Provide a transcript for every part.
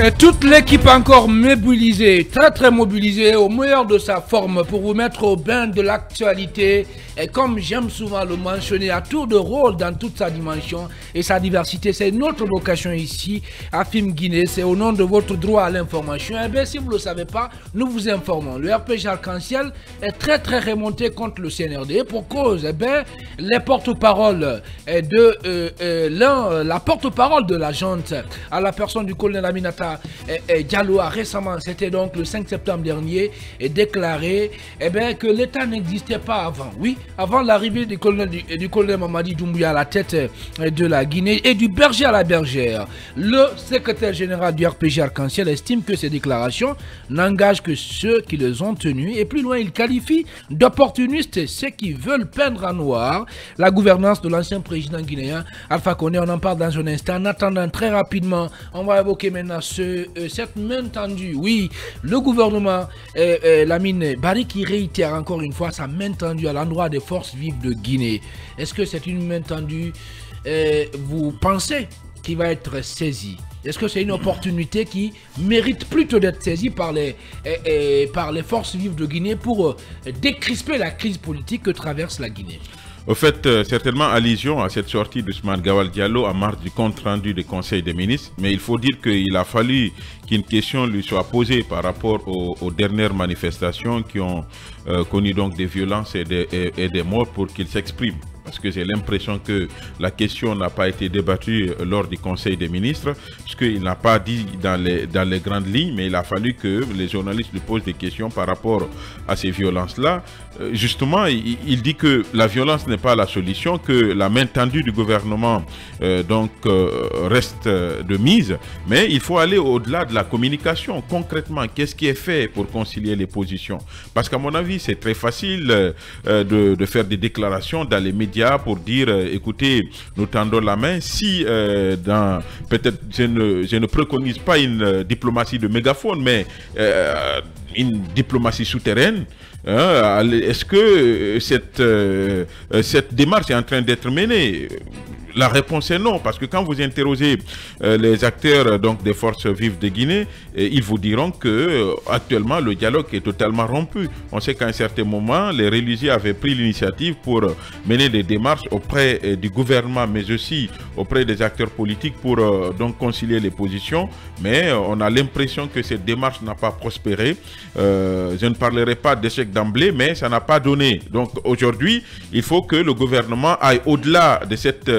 Et toute l'équipe encore mobilisée, très mobilisée, au meilleur de sa forme pour vous mettre au bain de l'actualité. Et comme j'aime souvent le mentionner, à tour de rôle dans toute sa dimension et sa diversité, c'est notre vocation ici à Film Guinée. C'est au nom de votre droit à l'information. Et bien, si vous ne le savez pas, nous vous informons. Le RPG Arc-en-Ciel est très remonté contre le CNRD pour cause, eh bien, les porte-paroles de la porte-parole de la junte à la personne du colonel Aminata Diallo a récemment, c'était donc le 5 septembre dernier, déclaré que l'État n'existait pas avant. Oui, avant l'arrivée du colonel Mamadi Doumbouya à la tête de la Guinée et du berger à la bergère. Le secrétaire général du RPG Arc-en-Ciel estime que ces déclarations n'engagent que ceux qui les ont tenues et plus loin il qualifie d'opportunistes ceux qui veulent peindre en noir la gouvernance de l'ancien président guinéen Alpha Condé. On en parle dans un instant. En attendant, très rapidement, on va évoquer maintenant cette main tendue. Oui, le gouvernement Lamine Barry qui réitère encore une fois sa main tendue à l'endroit des forces vives de Guinée. Est-ce que c'est une main tendue, vous pensez, qui va être saisie? Est-ce que c'est une opportunité qui mérite plutôt d'être saisie par les forces vives de Guinée pour décrisper la crise politique que traverse la Guinée? Au fait, certainement allusion à cette sortie d'Ousmane Gawal Diallo en marge du compte rendu du Conseil des ministres, mais il faut dire qu'il a fallu qu'une question lui soit posée par rapport aux dernières manifestations qui ont connu donc des violences et des morts pour qu'il s'exprime. Parce que j'ai l'impression que la question n'a pas été débattue lors du Conseil des ministres, puisqu'il n'a pas dit dans les grandes lignes, mais il a fallu que les journalistes lui posent des questions par rapport à ces violences-là. Justement, il dit que la violence n'est pas la solution, que la main tendue du gouvernement reste de mise, mais il faut aller au-delà de la communication. Concrètement, qu'est-ce qui est fait pour concilier les positions? Parce qu'à mon avis, c'est très facile de faire des déclarations dans les médias pour dire écoutez, nous tendons la main. Si peut-être je ne préconise pas une diplomatie de mégaphone, mais une diplomatie souterraine. Est-ce que cette démarche est en train d'être menée? La réponse est non, parce que quand vous interrogez les acteurs des forces vives de Guinée, ils vous diront que actuellement le dialogue est totalement rompu. On sait qu'à un certain moment, les religieux avaient pris l'initiative pour mener des démarches auprès du gouvernement, mais aussi auprès des acteurs politiques pour concilier les positions. Mais on a l'impression que cette démarche n'a pas prospéré. Je ne parlerai pas d'échec d'emblée, mais ça n'a pas donné. Donc aujourd'hui, il faut que le gouvernement aille au-delà de cette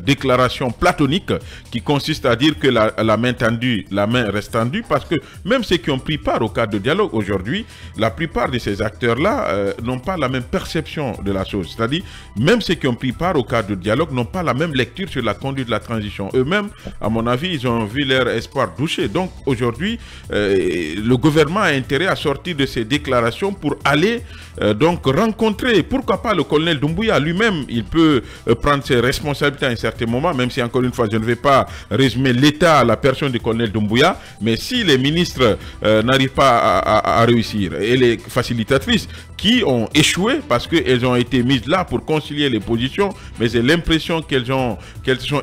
déclaration platonique qui consiste à dire que la main tendue, la main reste tendue, parce que même ceux qui ont pris part au cadre de dialogue aujourd'hui, la plupart de ces acteurs-là n'ont pas la même perception de la chose. C'est-à-dire, même ceux qui ont pris part au cadre de dialogue n'ont pas la même lecture sur la conduite de la transition. Eux-mêmes, à mon avis, ils ont vu leur espoir douché. Donc aujourd'hui, le gouvernement a intérêt à sortir de ces déclarations pour aller rencontrer, pourquoi pas le colonel Doumbouya lui-même. Il peut prendre ses responsabilités à un certain moment, même si encore une fois je ne vais pas résumer l'État à la personne du colonel Doumbouya, mais si les ministres n'arrivent pas à réussir, et les facilitatrices qui ont échoué parce qu'elles ont été mises là pour concilier les positions, mais j'ai l'impression qu'elles sont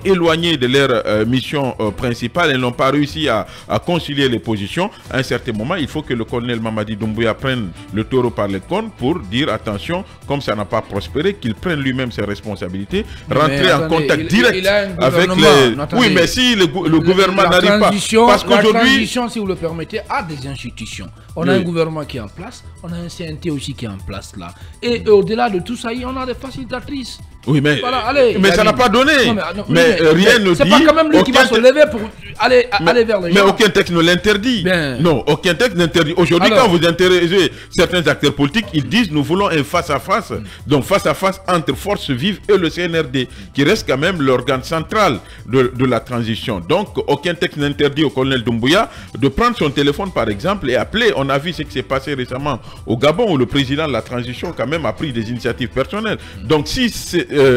éloignées de leur mission principale, elles n'ont pas réussi à concilier les positions. À un certain moment, il faut que le colonel Mamadi Doumbouya prenne le taureau par les cornes pour dire attention, comme ça n'a pas prospéré, qu'il prenne lui-même ses responsabilités, rentrer en contact direct avec les... Oui, mais si le gouvernement n'arrive pas... Parce qu'aujourd'hui... La transition, si vous le permettez, a des institutions. On a un gouvernement qui est en place, on a un CNT aussi qui est en place là. Et au-delà de tout ça, on a des facilitatrices. Oui, mais, voilà, allez, mais ça n'a pas donné. Non, mais rien ne dit... C'est pas quand même lui qui va se lever pour aller vers les gens. Mais aucun texte ne l'interdit. Non, aucun texte n'interdit. Aujourd'hui, quand vous interrogez certains acteurs politiques, ils disent nous voulons un face-à-face. Donc face-à-face entre Forces Vives et le CNRD, qui reste quand même l'organe central de la transition. Donc aucun texte n'interdit au colonel Doumbouya de prendre son téléphone par exemple et appeler. On a vu ce qui s'est passé récemment au Gabon où le président de la transition quand même a pris des initiatives personnelles. Donc si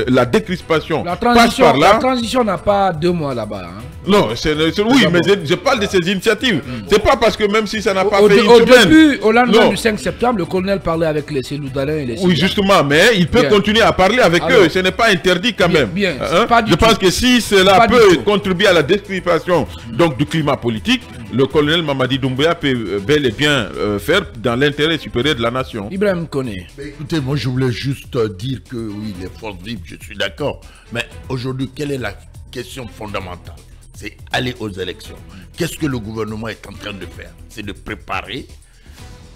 la décrispation passe par là... La transition n'a pas 2 mois là-bas. Hein. Non, c'est oui, mais je parle de ces initiatives. C'est pas parce que même si ça n'a pas fait une au semaine. Début, au lendemain du 5 septembre, le colonel parlait avec les Céloudalins et les Oui, justement, mais il peut continuer à parler avec eux. Ce n'est pas interdit quand même. Bien, je pense que si cela peut contribuer à la décryptation donc, du climat politique, le colonel Mamadi Doumbouya peut bel et bien faire dans l'intérêt supérieur de la nation. Ibrahim Koné. Écoutez, moi je voulais juste dire que oui, les forces vives, je suis d'accord. Mais aujourd'hui, quelle est la question fondamentale? C'est aller aux élections. Qu'est-ce que le gouvernement est en train de faire? C'est de préparer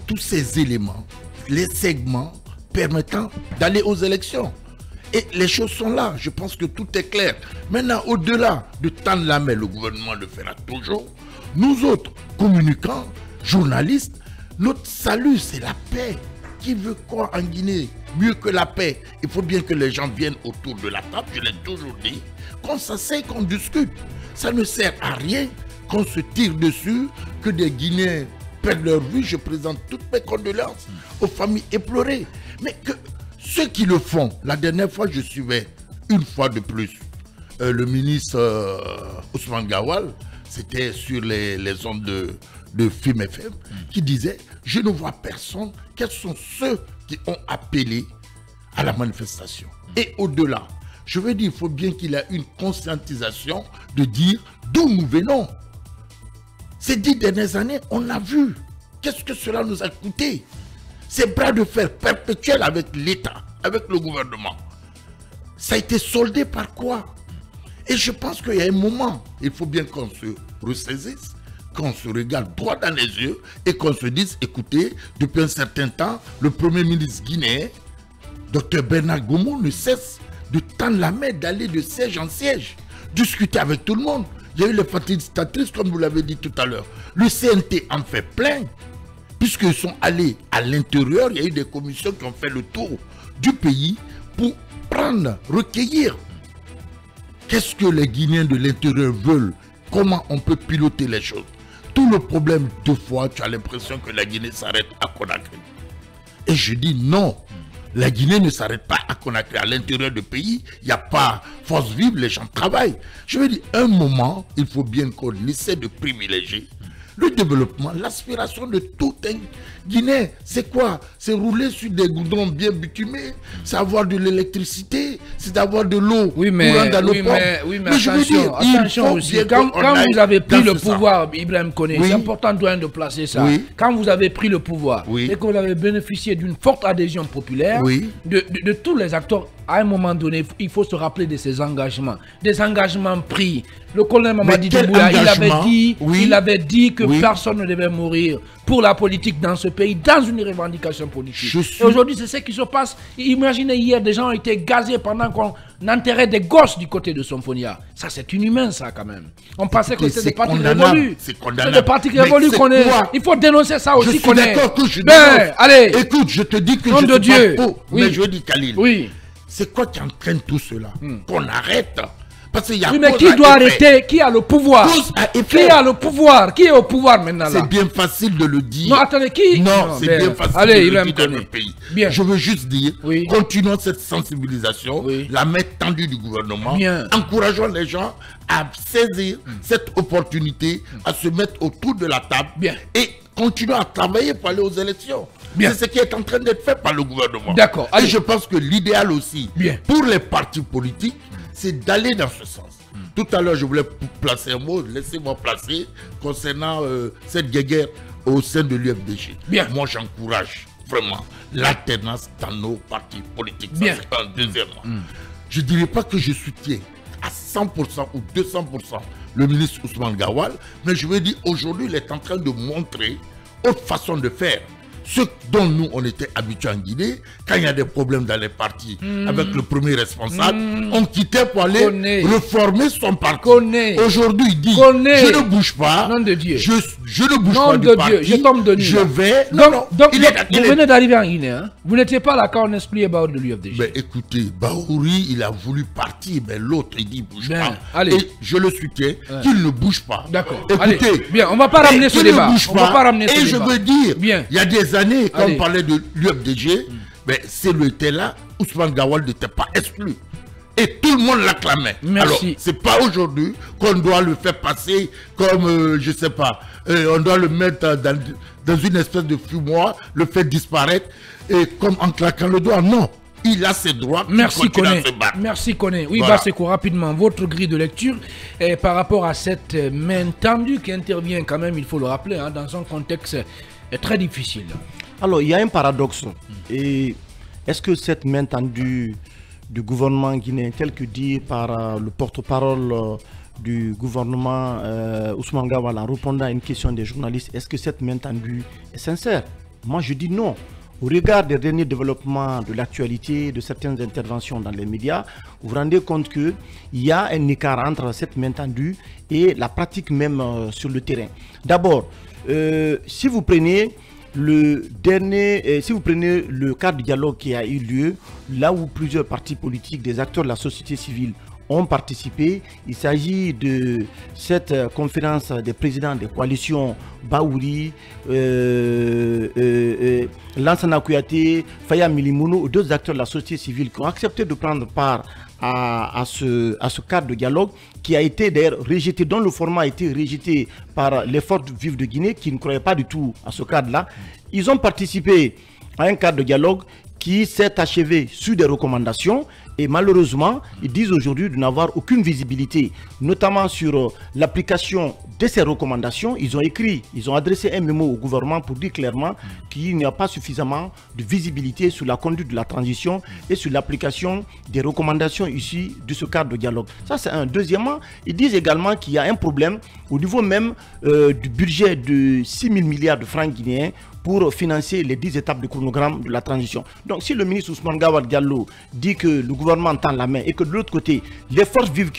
tous ces éléments, les segments permettant d'aller aux élections. Et les choses sont là. Je pense que tout est clair. Maintenant, au-delà de tendre la main, le gouvernement le fera toujours. Nous autres, communicants, journalistes, notre salut, c'est la paix. Qui veut quoi en Guinée? Mieux que la paix. Il faut bien que les gens viennent autour de la table, je l'ai toujours dit, qu'on s'asseye, qu'on discute. Ça ne sert à rien qu'on se tire dessus, que des Guinéens perdent leur vie. Je présente toutes mes condoléances aux familles éplorées. Mais que ceux qui le font, la dernière fois, je suivais une fois de plus le ministre Ousmane Gawal, c'était sur les ondes de FIM FM, qui disait « Je ne vois personne, quels sont ceux qui ont appelé à la manifestation ?» Et au-delà, je veux dire, il faut bien qu'il y ait une conscientisation de dire d'où nous venons. Ces 10 dernières années, on a vu. Qu'est-ce que cela nous a coûté? Ces bras de fer perpétuels avec l'État, avec le gouvernement. Ça a été soldé par quoi? Et je pense qu'il y a un moment, il faut bien qu'on se ressaisisse, qu'on se regarde droit dans les yeux et qu'on se dise, écoutez, depuis un certain temps, le Premier ministre guinéen, Dr Bernard Goumou, ne cesse de tendre la main, d'aller de siège en siège, discuter avec tout le monde. Il y a eu les facilitatrices, comme vous l'avez dit tout à l'heure. Le CNT en fait plein, puisqu'ils sont allés à l'intérieur. Il y a eu des commissions qui ont fait le tour du pays pour prendre, recueillir. Qu'est-ce que les Guinéens de l'intérieur veulent? Comment on peut piloter les choses? Tout le problème, deux fois, tu as l'impression que la Guinée s'arrête à Conakry. Et je dis non. La Guinée ne s'arrête pas à Conakry. À l'intérieur du pays, il n'y a pas force vive, les gens travaillent. Je veux dire, un moment, il faut bien qu'on essaie de privilégier le développement, l'aspiration de tout un Guinéen. C'est quoi? C'est rouler sur des goudrons bien bitumés, c'est avoir de l'électricité, c'est d'avoir de l'eau dans nos ports. Mais attention aussi. Quand vous avez pris le pouvoir, Ibrahim Koné, c'est important de placer ça. Quand vous avez pris le pouvoir et que vous avez bénéficié d'une forte adhésion populaire de tous les acteurs, à un moment donné, il faut se rappeler de ces engagements. Des engagements pris. Le colonel Mamadi Doumbouya, il avait dit que personne ne devait mourir pour la politique dans ce pays, dans une revendication politique. Et aujourd'hui, c'est ce qui se passe. Imaginez hier, des gens ont été gazés pendant qu'on enterrait des gosses du côté de Somphonia. Ça, c'est inhumain, ça, quand même. On pensait que c'était des partis révolus. C'est des partis révolus qu'on est. Il faut dénoncer ça aussi qu'on est. Allez. Écoute, je te dis que nom je de Dieu. Mais je dis Khalil. Oui. C'est quoi qui entraîne tout cela? Qu'on arrête. Parce qu'il y a mais qui doit arrêter? Qui a le pouvoir? Qui a le pouvoir? Qui est au pouvoir maintenant là? C'est bien facile de le dire. Non, attendez, qui? Non, c'est bien facile de le dire dans le pays. Bien. Je veux juste dire, continuons cette sensibilisation, la main tendue du gouvernement, encourageons les gens à saisir cette opportunité, à se mettre autour de la table et continuons à travailler pour aller aux élections. C'est ce qui est en train d'être fait par le gouvernement. D'accord. Et je pense que l'idéal aussi, pour les partis politiques, c'est d'aller dans ce sens. Tout à l'heure, je voulais placer un mot, laissez-moi placer, concernant cette guéguerre au sein de l'UFDG. Moi, j'encourage vraiment l'alternance dans nos partis politiques. Ça, c'est un deuxièmement. Je ne dirais pas que je soutiens à 100% ou 200% le ministre Ousmane Gawal, mais je veux dire, aujourd'hui, il est en train de montrer autre façon de faire. Ce dont nous, on était habitués en Guinée, quand il y a des problèmes dans les partis avec le premier responsable, on quittait pour aller reformer son parti. Aujourd'hui, il dit, je ne bouge pas, nom de Dieu. Je ne bouge pas du parti, je tombe de nuit. Je vais... Donc vous venez d'arriver en Guinée, hein? Vous n'étiez pas là quand on expliquait Baouri de l'UFDG. Mais écoutez, Baouri, il a voulu partir, mais l'autre, il dit, bouge pas. Allez. Et je le soutiens, qu'il ne bouge pas. D'accord. Écoutez, bien, on ne va pas ramener ce débat. On va pas ramener ce débat. Et je veux dire, il y a des années, quand on parlait de l'UFDG, mais celui était là, Ousmane Gawal n'était pas exclu. et tout le monde l'acclamait. Alors, c'est pas aujourd'hui qu'on doit le faire passer comme, je sais pas, on doit le mettre dans une espèce de fumoir, le faire disparaître, et comme en claquant le doigt. Non, il a ses droits. Merci Koné. Merci Koné. Oui, voilà. Basseko, rapidement, votre grille de lecture par rapport à cette main tendue qui intervient quand même, il faut le rappeler, hein, dans un contexte très difficile. Alors, il y a un paradoxe. Et est-ce que cette main tendue du gouvernement guinéen, tel que dit par le porte-parole du gouvernement Ousmane Gawal en répondant à une question des journalistes, est-ce que cette main tendue est sincère? Moi, je dis non. Au regard des derniers développements de l'actualité, de certaines interventions dans les médias, vous vous rendez compte qu'il y a un écart entre cette main tendue et la pratique même sur le terrain. D'abord, si vous prenez le cadre de dialogue qui a eu lieu, là où plusieurs partis politiques, des acteurs de la société civile ont participé, il s'agit de cette conférence des présidents des coalitions Baouri, Lansana Kouyaté, Faya Milimouno, deux acteurs de la société civile qui ont accepté de prendre part à ce cadre de dialogue qui a été d'ailleurs rejeté, dont le format a été rejeté par les forces vives de Guinée qui ne croyaient pas du tout à ce cadre-là. Ils ont participé à un cadre de dialogue qui s'est achevé sur des recommandations et malheureusement, ils disent aujourd'hui de n'avoir aucune visibilité, notamment sur l'application de ces recommandations. Ils ont adressé un mémo au gouvernement pour dire clairement qu'il n'y a pas suffisamment de visibilité sur la conduite de la transition et sur l'application des recommandations issues de ce cadre de dialogue. Ça, c'est un. Deuxièmement, ils disent également qu'il y a un problème au niveau même du budget de 6 000 milliards de francs guinéens pour financer les 10 étapes de chronogramme de la transition. Donc si le ministre Ousmane Gawal Diallo dit que le gouvernement tend la main et que de l'autre côté, les forces vives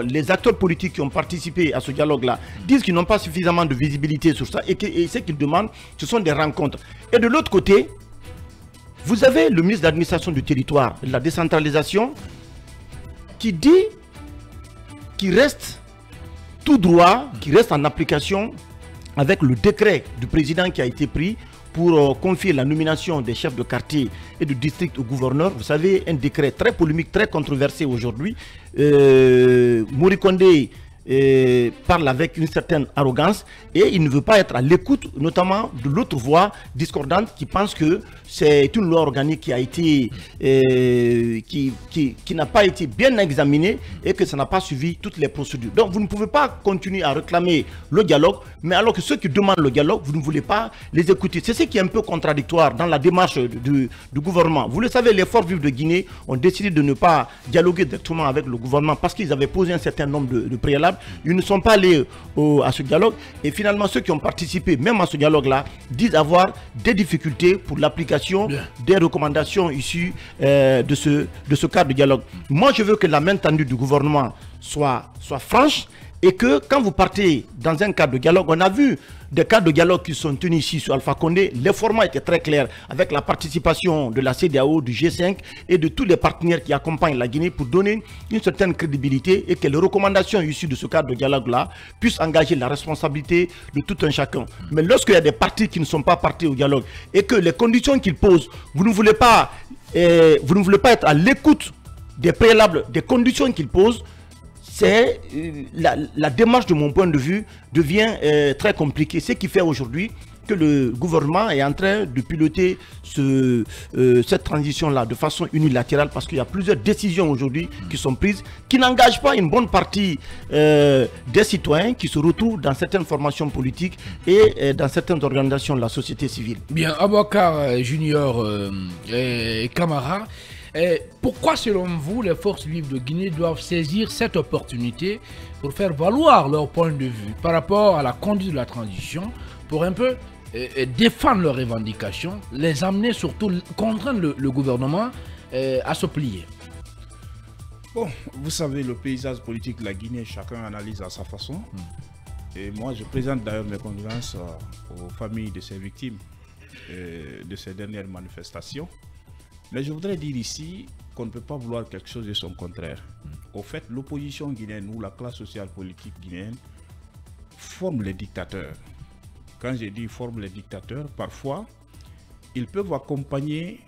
les acteurs politiques qui ont participé à ce dialogue-là disent qu'ils n'ont pas suffisamment de visibilité sur ça et ce qu'ils demandent, ce sont des rencontres. Et de l'autre côté, vous avez le ministre de l'administration du territoire, de la décentralisation, qui dit qu'il reste tout droit, qui reste en application avec le décret du président qui a été pris pour confier la nomination des chefs de quartier et de district au gouverneur. Vous savez, un décret très polémique, très controversé aujourd'hui. Mori Kondé parle avec une certaine arrogance et il ne veut pas être à l'écoute, notamment de l'autre voix discordante qui pense que c'est une loi organique qui a été qui n'a pas été bien examinée et que ça n'a pas suivi toutes les procédures. Donc vous ne pouvez pas continuer à réclamer le dialogue, mais alors que ceux qui demandent le dialogue, vous ne voulez pas les écouter. C'est ce qui est un peu contradictoire dans la démarche du gouvernement. Vous le savez, les forces vives de Guinée ont décidé de ne pas dialoguer directement avec le gouvernement parce qu'ils avaient posé un certain nombre de préalables. Ils ne sont pas allés à ce dialogue et finalement ceux qui ont participé même à ce dialogue-là disent avoir des difficultés pour l'application des recommandations issues de ce cadre de dialogue. Moi, je veux que la main tendue du gouvernement soit franche et que quand vous partez dans un cadre de dialogue, on a vu des cadres de dialogue qui sont tenus ici sur Alpha Condé, les formats étaient très clairs avec la participation de la CEDEAO, du G5 et de tous les partenaires qui accompagnent la Guinée pour donner une certaine crédibilité et que les recommandations issues de ce cadre de dialogue-là puissent engager la responsabilité de tout un chacun. Mais lorsqu'il y a des partis qui ne sont pas partis au dialogue et que les conditions qu'ils posent, vous ne voulez pas être à l'écoute des préalables, des conditions qu'ils posent, c'est la démarche de mon point de vue devient très compliquée. Ce qui fait aujourd'hui que le gouvernement est en train de piloter cette transition-là de façon unilatérale parce qu'il y a plusieurs décisions aujourd'hui qui sont prises qui n'engagent pas une bonne partie des citoyens qui se retrouvent dans certaines formations politiques et dans certaines organisations de la société civile. Bien, Abouakar Junior et Camara, pourquoi, selon vous, les forces vives de Guinée doivent saisir cette opportunité pour faire valoir leur point de vue par rapport à la conduite de la transition, pour un peu défendre leurs revendications, les amener surtout, contraindre le gouvernement à se plier? Bon, vous savez, le paysage politique de la Guinée, chacun analyse à sa façon. Et moi, je présente d'ailleurs mes condoléances aux familles de ces victimes de ces dernières manifestations. Mais je voudrais dire ici qu'on ne peut pas vouloir quelque chose de son contraire. Au fait, l'opposition guinéenne ou la classe sociale politique guinéenne forme les dictateurs. Quand je dis forme les dictateurs, parfois, ils peuvent accompagner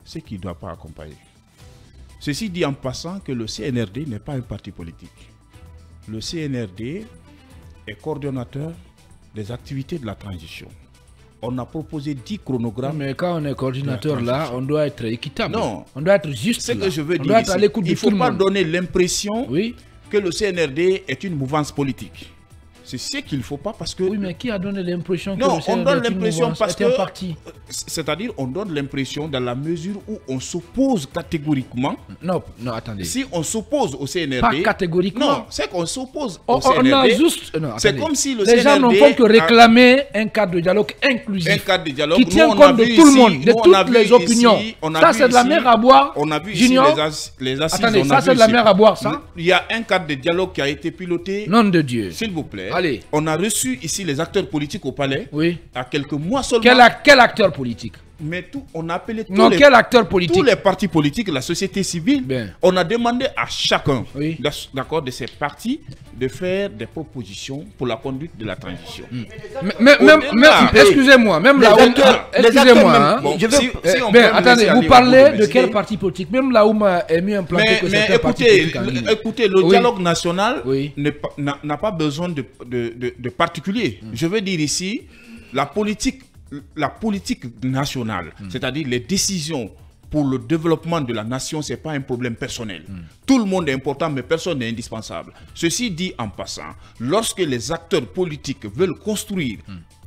ce qu'ils ne doivent pas accompagner. Ceci dit en passant que le CNRD n'est pas un parti politique. Le CNRD est coordonnateur des activités de la transition. On a proposé 10 chronogrammes. Mais quand on est coordinateur là, on doit être équitable. Non. On doit être juste. C'est ce que je veux on dire. Doit être à l'écoute il ne faut pas donner l'impression que le CNRD est une mouvance politique. C'est ce qu'il ne faut pas parce que... Oui, mais qui a donné l'impression que non, le CNRD on donne l'impression parce que... parti. C'est-à-dire, on donne l'impression dans la mesure où on s'oppose catégoriquement. Non, non, attendez. Si on s'oppose au CNRD... Pas catégoriquement. Non, c'est qu'on s'oppose au CNRD. On a juste... C'est comme si le CNRD... Les gens n'ont fait que réclamer un cadre de dialogue inclusif. Un cadre de dialogue qui tient compte de tout le monde, de toutes les opinions. Ça, c'est de la mer à boire. On a vu Junior, ici les assises. attendez, ça, c'est de la mer à boire, ça. Il y a un cadre de dialogue qui a été piloté. Nom de Dieu. S'il vous plaît. Allez. On a reçu ici les acteurs politiques au palais. Oui. À quelques mois seulement. Quel acteur politique? Mais on a appelé quel acteur politique? Tous les partis politiques, la société civile. Bien. On a demandé à chacun, d'accord, de ces partis de faire des propositions pour la conduite de la transition. Excusez-moi, même là où... Excusez-moi. Attendez, vous parlez de quel parti politique? Même là où m'a mieux implanté que certains partis politiques. Écoutez, le dialogue national n'a pas besoin de particulier. Je veux dire ici, la politique nationale, c'est-à-dire les décisions pour le développement de la nation, ce n'est pas un problème personnel. Tout le monde est important, mais personne n'est indispensable. Ceci dit en passant, lorsque les acteurs politiques veulent construire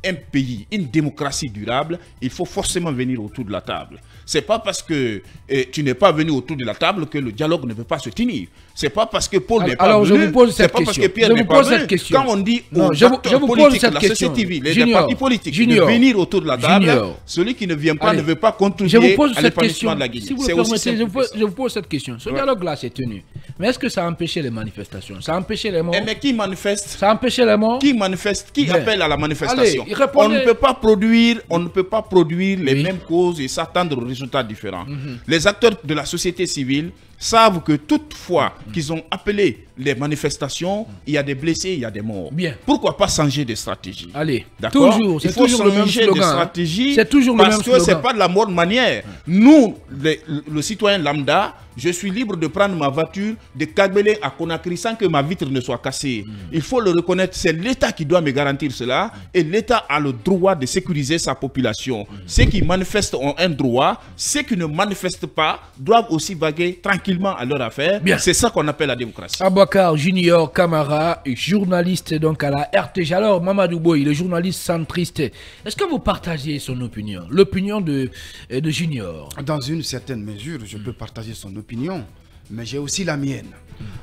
un pays, une démocratie durable, il faut forcément venir autour de la table. Ce n'est pas parce que tu n'es pas venu autour de la table que le dialogue ne peut pas se tenir. Ce n'est pas parce que Paul n'est pas venu. Je vous pose cette question. Parce que Pierre n'est pas venu. Quand on dit aux acteurs politiques, la société civile, les partis politiques de venir autour de la table, celui qui ne vient pas ne veut pas contribuer à l'épanouissement de la Guinée. Si vous le permettez, je vous pose cette question. Ce dialogue-là s'est tenu. Mais est-ce que ça a empêché les manifestations? Ça a empêché les morts? Mais qui manifeste? Ça a empêché les morts? Qui manifeste? Qui appelle à la manifestation? Allez, on ne peut pas produire les mêmes causes et s'attendre aux résultats différents. Les acteurs de la société civile savent que toutefois qu'ils ont appelé les manifestations, il y a des blessés, il y a des morts. Bien. Pourquoi pas changer de stratégie? Allez, toujours, il faut changer de stratégie parce que ce n'est pas de la bonne manière. Nous, le citoyen lambda, je suis libre de prendre ma voiture, de Kagbele à Conakry sans que ma vitre ne soit cassée. Il faut le reconnaître, c'est l'État qui doit me garantir cela et l'État a le droit de sécuriser sa population. Ceux qui manifestent ont un droit, ceux qui ne manifestent pas doivent aussi vaguer tranquillement à leur affaire. C'est ça qu'on appelle la démocratie. Abouakar Junior Camara, journaliste donc à la RTG. Alors Mamadou Boy, le journaliste centriste, est-ce que vous partagez son opinion, l'opinion de Junior? Dans une certaine mesure, je peux partager son opinion, mais j'ai aussi la mienne.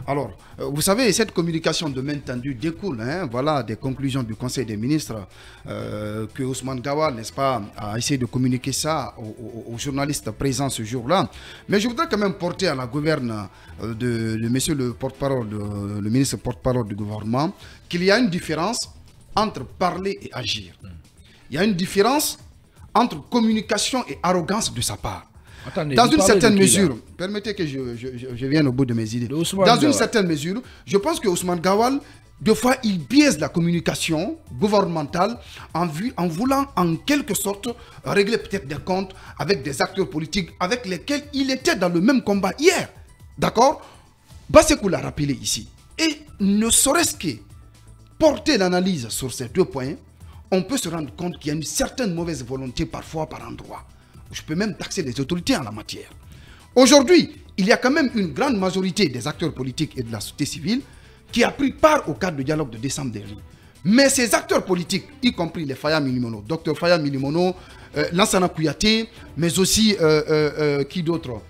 Alors, vous savez, cette communication de main tendue découle voilà, des conclusions du Conseil des ministres que Ousmane Gawal, n'est-ce pas, a essayé de communiquer ça aux journalistes présents ce jour-là. Mais je voudrais quand même porter à la gouverne de monsieur le porte-parole, le ministre porte-parole du gouvernement, qu'il y a une différence entre parler et agir. Il y a une différence entre communication et arrogance de sa part. Attendez, dans une certaine mesure, permettez que je vienne au bout de mes idées. Dans une certaine mesure, je pense que Ousmane Gawal, des fois, il biaise la communication gouvernementale en voulant en quelque sorte régler peut-être des comptes avec des acteurs politiques avec lesquels il était dans le même combat hier. D'accord? Bassekou l'a rappelé ici. Et ne serait-ce que porter l'analyse sur ces deux points, on peut se rendre compte qu'il y a une certaine mauvaise volonté parfois par endroit. Je peux même taxer les autorités en la matière. Aujourd'hui, il y a quand même une grande majorité des acteurs politiques et de la société civile qui a pris part au cadre du dialogue de décembre dernier. Mais ces acteurs politiques, y compris les Faya Milimono, Dr Faya Milimono, Lansana Kouyaté, mais aussi qui d'autre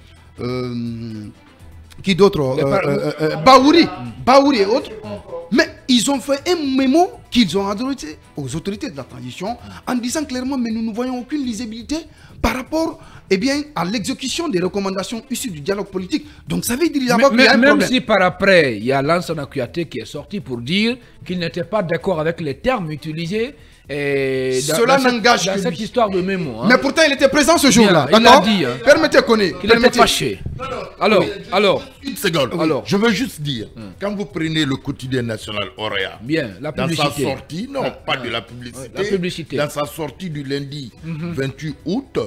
Baouri et autres. Mais ils ont fait un mémo qu'ils ont adressé aux autorités de la transition en disant clairement, mais nous ne voyons aucune lisibilité par rapport à l'exécution des recommandations issues du dialogue politique. Donc ça veut dire qu'il y a un problème. Même si par après, il y a Lansana Kouyaté qui est sorti pour dire qu'il n'était pas d'accord avec les termes utilisés. Cela n'engage que cette histoire de mémo. Mais pourtant, il était présent ce jour-là. Il a dit. Permettez qu'on ait. Il était fâché. Alors. Une seconde. Alors, je veux juste dire, quand vous prenez le quotidien national Orea, la publicité. Dans sa sortie, pas de la publicité, la publicité. Dans sa sortie du lundi 28 août,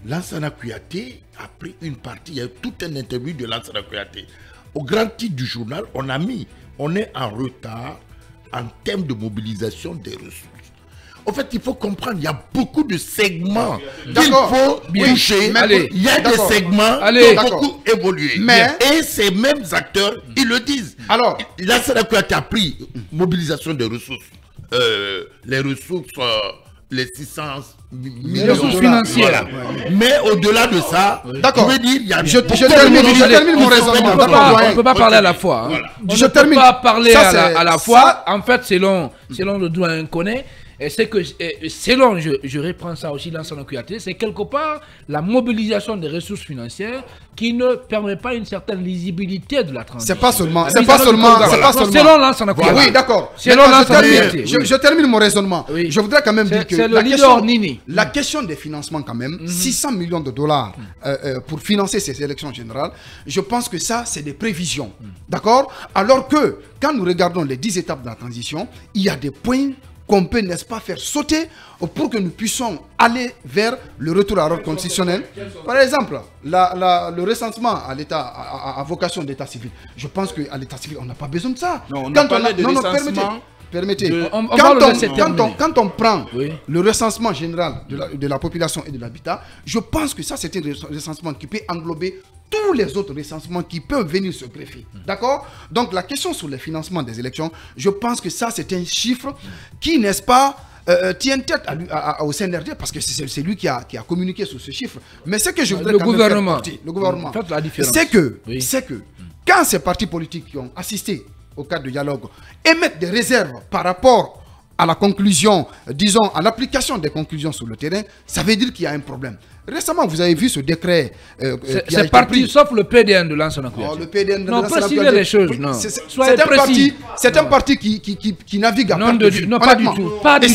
Lansana Kouyaté a pris une partie, il y a eu toute une interview de Lansana Kouyaté. Au grand titre du journal, on est en retard en termes de mobilisation des ressources. En fait, il faut comprendre, il y a beaucoup de segments qu'il faut toucher. Il y a des segments qui ont beaucoup évolué. Et ces mêmes acteurs, ils le disent. Alors, Lansana Kouyaté a pris mobilisation des ressources. Les ressources, les 600 millions financières. Voilà. Mais au-delà de ça, je veux dire, il y a je termine mon raisonnement. On ne peut pas parler à la fois. Hein. Voilà. Je ne peux pas parler à la fois. En fait, selon le doyen connaît. Et c'est que, selon, je reprends ça aussi dans Lansana Kouyaté, c'est quelque part la mobilisation des ressources financières qui ne permet pas une certaine lisibilité de la transition. C'est pas seulement. Selon Lansana Kouyaté. Oui, d'accord. Selon Lansana Kouyaté. Je termine mon raisonnement. Oui. Je voudrais quand même dire que la question des financements quand même, 600 millions de dollars pour financer ces élections générales, je pense que ça, c'est des prévisions. D'accord? Alors que, quand nous regardons les 10 étapes de la transition, il y a des points qu'on peut, n'est-ce pas, faire sauter pour que nous puissions aller vers le retour à l'ordre constitutionnel. Par exemple, le recensement à l'État, à vocation d'état civil. Je pense qu'à l'état civil, on n'a pas besoin de ça. Non, on a parlé de recensement. Permettez. Quand on prend le recensement général de la population et de l'habitat, je pense que ça, c'est un recensement qui peut englober tous les autres recensements qui peuvent venir se greffer. D'accord? Donc, la question sur le financement des élections, je pense que ça, c'est un chiffre qui, n'est-ce pas, tient tête au CNRD, parce que c'est lui qui a communiqué sur ce chiffre. Mais ce que je voudrais quand même faire porter, le gouvernement, c'est que quand ces partis politiques qui ont assisté au cadre de dialogue émettent des réserves par rapport à la conclusion, disons, à l'application des conclusions sur le terrain, ça veut dire qu'il y a un problème. Récemment, vous avez vu ce décret. C'est parti, sauf le PDN de Lansana Kouyaté. Le PDN de Lansana Kouyaté. Non, précisez les choses. Non. C'est un parti qui navigue à perte de vue. Non, pas du tout. Pas du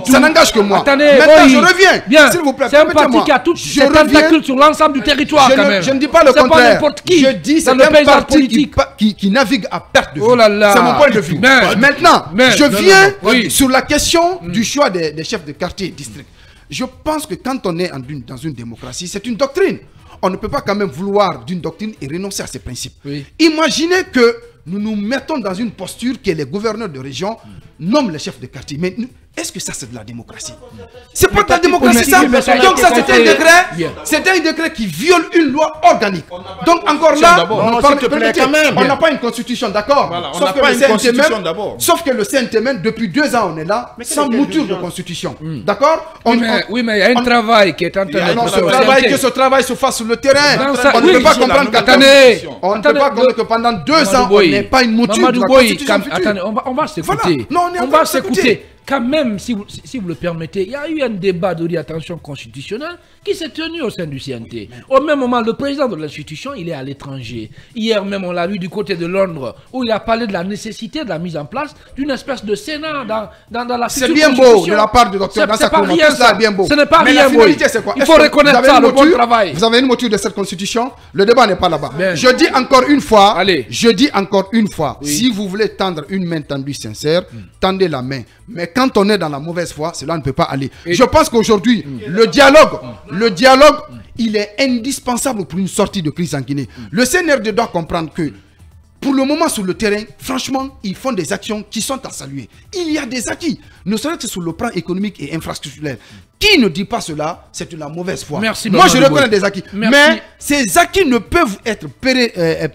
tout. Ça n'engage que moi. Attendez, maintenant, je reviens. Bien. S'il vous plaît, c'est un parti qui a toutes ses tentacules sur l'ensemble du territoire, quand même. Je ne dis pas le contraire. Je dis c'est un parti qui navigue à perte de vue. Oh là là. C'est mon point de vue. Maintenant, je viens sur la question du choix des chefs de quartier et district. Je pense que quand on est dans une démocratie, c'est une doctrine. On ne peut pas quand même vouloir d'une doctrine et renoncer à ses principes. Imaginez que nous nous mettons dans une posture que les gouverneurs de région nomment les chefs de quartier. Mais est-ce que ça, c'est de la démocratie? C'est pas de la démocratie, ça. Donc ça, c'est un décret. C'est un décret qui viole une loi organique. Donc encore là, on n'a pas une constitution, d'accord? Sauf que le CNTM, depuis 2 ans, on est là, sans mouture de constitution. D'accord? Oui, mais il y a un travail qui est en train de se faire. Que ce travail se fasse sur le terrain. On ne peut pas comprendre que pendant 2 ans, on n'ait pas une mouture de la constitution future. Attendez, on va s'écouter. On va s'écouter. Quand même, si vous le permettez, il y a eu un débat d'orientation constitutionnelle qui s'est tenu au sein du CNT. Au même moment, le président de l'institution, il est à l'étranger. Hier même, on l'a vu du côté de Londres, où il a parlé de la nécessité de la mise en place d'une espèce de Sénat dans la future constitution. C'est bien beau de la part du docteur Dansa Kouma. Ce n'est pas rien beau. Il faut reconnaître ça, le bon travail. Vous avez une mouture de cette constitution? Le débat n'est pas là-bas. Je dis encore une fois, si vous voulez tendre une main tendue sincère, tendez la main. Mais quand on est dans la mauvaise foi, cela ne peut pas aller. Je pense qu'aujourd'hui, le dialogue, il est indispensable pour une sortie de crise en Guinée. Le CNRD doit comprendre que, pour le moment sur le terrain, franchement, ils font des actions qui sont à saluer. Il y a des acquis, ne serait-ce que sur le plan économique et infrastructurel. Qui ne dit pas cela, c'est de la mauvaise foi. Moi, je reconnais des acquis. Mais ces acquis ne peuvent être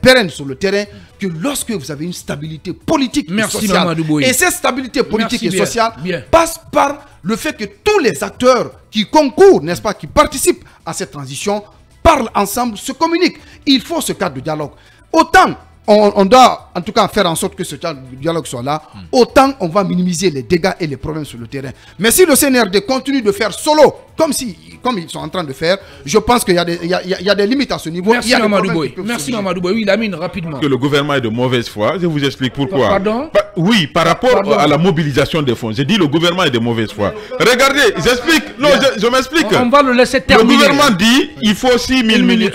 pérennes sur le terrain que lorsque vous avez une stabilité politique et sociale. Et cette stabilité politique et sociale passe par le fait que tous les acteurs qui concourent, n'est-ce pas, qui participent à cette transition, parlent ensemble, se communiquent. Il faut ce cadre de dialogue. Autant on doit en tout cas faire en sorte que ce dialogue soit là, autant on va minimiser les dégâts et les problèmes sur le terrain. Mais si le CNRD continue de faire solo, comme ils sont en train de faire, je pense qu'il y a des limites à ce niveau. Merci Mamadou Boye. Merci Mamadou Boye. Oui, Lamine, rapidement. Que le gouvernement est de mauvaise foi, je vous explique pourquoi. Pardon? Oui, par rapport à la mobilisation des fonds. J'ai dit le gouvernement est de mauvaise foi. Regardez, j'explique. Non, je m'explique. On va le laisser terminer. Le gouvernement dit il faut 6 000 millions,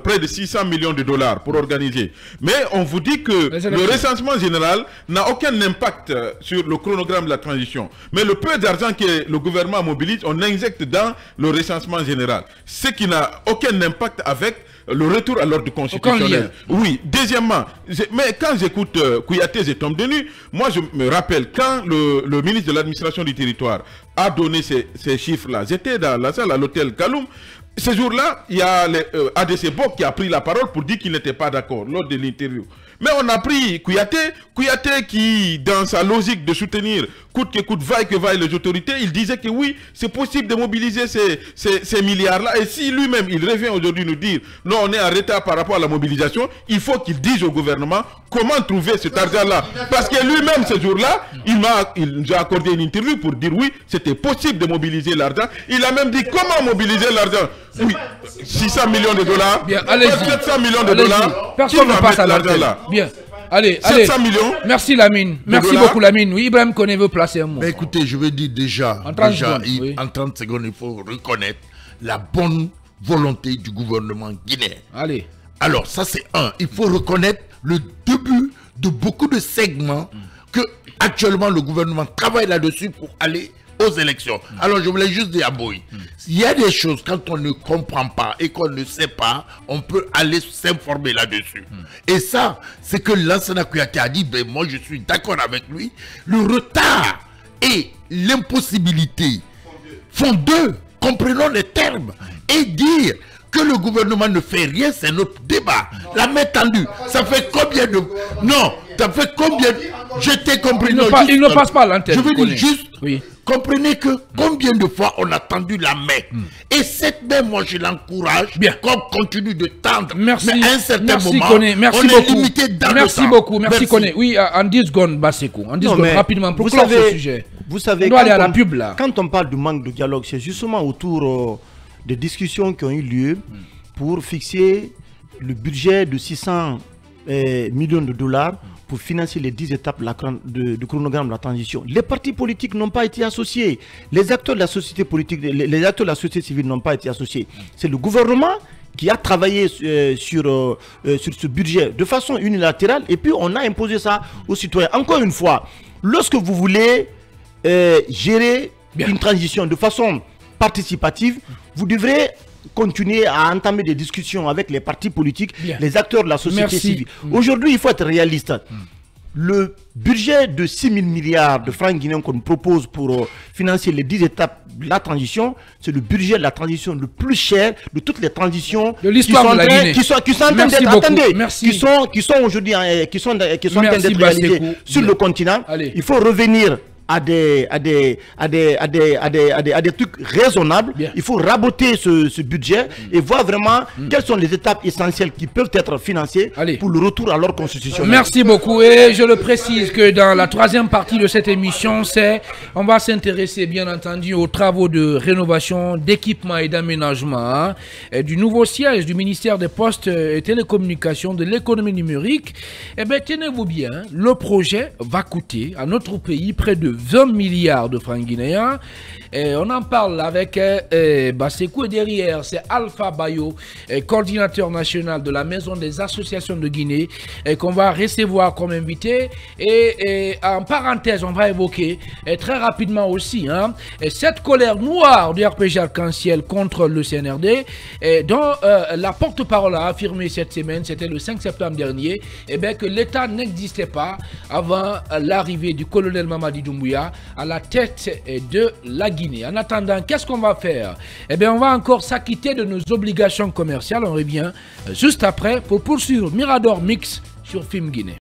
près de 600 millions de dollars pour organiser. Mais on vous dit que le recensement général n'a aucun impact sur le chronogramme de la transition. Mais le peu d'argent que le gouvernement mobilise, on injecte dans dans le recensement général. Ce qui n'a aucun impact avec le retour à l'ordre constitutionnel. Oui. Deuxièmement, mais quand j'écoute Kouyaté, je tombe de nu. Moi, je me rappelle quand le ministre de l'administration du territoire a donné ces chiffres-là. J'étais dans la salle à l'hôtel Kaloum. Ce jour-là, il y a ADC Bok qui a pris la parole pour dire qu'il n'était pas d'accord lors de l'interview. Mais on a pris Kouyaté qui, dans sa logique de soutenir coûte que coûte, vaille que vaille les autorités, il disait que oui, c'est possible de mobiliser ces milliards-là. Et si lui-même, il revient aujourd'hui nous dire, non, on est en retard par rapport à la mobilisation, il faut qu'il dise au gouvernement comment trouver cet argent-là. Parce que lui-même, ce jour-là, il nous a accordé une interview pour dire oui, c'était possible de mobiliser l'argent. Il a même dit comment mobiliser l'argent. Oui, 600 millions de dollars, bien, allez-y. 700 millions de dollars. Personne ne passe à l'argent là. Bien. Allez, 700 millions. Merci Lamine. Merci beaucoup Lamine. Oui, Ibrahim Koné veut placer un mot. Mais écoutez, je veux dire déjà, en 30 secondes, il faut reconnaître la bonne volonté du gouvernement guinéen. Allez. Alors, ça c'est un. Il faut reconnaître le début de beaucoup de segments que actuellement le gouvernement travaille là-dessus pour aller aux élections. Alors je voulais juste dire à Boy, il y a des choses quand on ne comprend pas et qu'on ne sait pas, on peut aller s'informer là-dessus. Et ça, c'est que Lansana Kouyaté a dit, ben moi je suis d'accord avec lui, le retard et l'impossibilité font deux, comprenons les termes, et dire que le gouvernement ne fait rien, c'est notre débat. La main tendue, ça fait combien de... Non, ça fait combien... Je t'ai compris. Il ne passe pas l'antenne. Je veux dire juste, comprenez que combien de fois on a tendu la main. Et cette main, moi je l'encourage, qu'on continue de tendre. Merci. Mais à un certain moment, merci on beaucoup. est limité dans le temps. Merci beaucoup, merci Koné. Oui, en 10 secondes, Basekou. En 10 secondes, rapidement, pour clore ce sujet. Vous savez, on doit aller à la pub là. Quand on parle du manque de dialogue, c'est justement autour des discussions qui ont eu lieu pour fixer le budget de 600 millions de dollars pour financer les 10 étapes du chronogramme de la transition. Les partis politiques n'ont pas été associés. Les acteurs de la société politique, les acteurs de la société civile n'ont pas été associés. C'est le gouvernement qui a travaillé sur ce budget de façon unilatérale et puis on a imposé ça aux citoyens. Encore une fois, lorsque vous voulez gérer une transition de façon participative, vous devrez continuer à entamer des discussions avec les partis politiques, les acteurs de la société civile. Aujourd'hui, il faut être réaliste. Le budget de 6 000 milliards de francs guinéens qu'on propose pour financer les 10 étapes de la transition, c'est le budget de la transition le plus cher de toutes les transitions de l'histoire de la Guinée. Qui sont en train d'être qui sont aujourd'hui qui sont en train d'être réalisés sur le continent. Il faut revenir à des trucs raisonnables. Il faut raboter ce budget et voir vraiment quelles sont les étapes essentielles qui peuvent être financées pour le retour à l'ordre constitutionnel. Merci beaucoup. Et je le précise que dans la troisième partie de cette émission, on va s'intéresser bien entendu aux travaux de rénovation, d'équipement et d'aménagement du nouveau siège du ministère des Postes et Télécommunications, de l'économie numérique. Eh bien, tenez-vous bien, le projet va coûter à notre pays près de 20 milliards de francs guinéens. Et on en parle avec Basekou, et derrière c'est Alpha Bayo, coordinateur national de la Maison des associations de Guinée, qu'on va recevoir comme invité. Et en parenthèse, on va évoquer très rapidement aussi cette colère noire du RPG Arc-en-Ciel contre le CNRD, dont la porte-parole a affirmé cette semaine, c'était le 5 septembre dernier, que l'État n'existait pas avant l'arrivée du colonel Mamadi Doumbouya à la tête de la Guinée. En attendant, qu'est-ce qu'on va faire? On va encore s'acquitter de nos obligations commerciales. On revient juste après pour poursuivre Mirador Mix sur Film Guinée.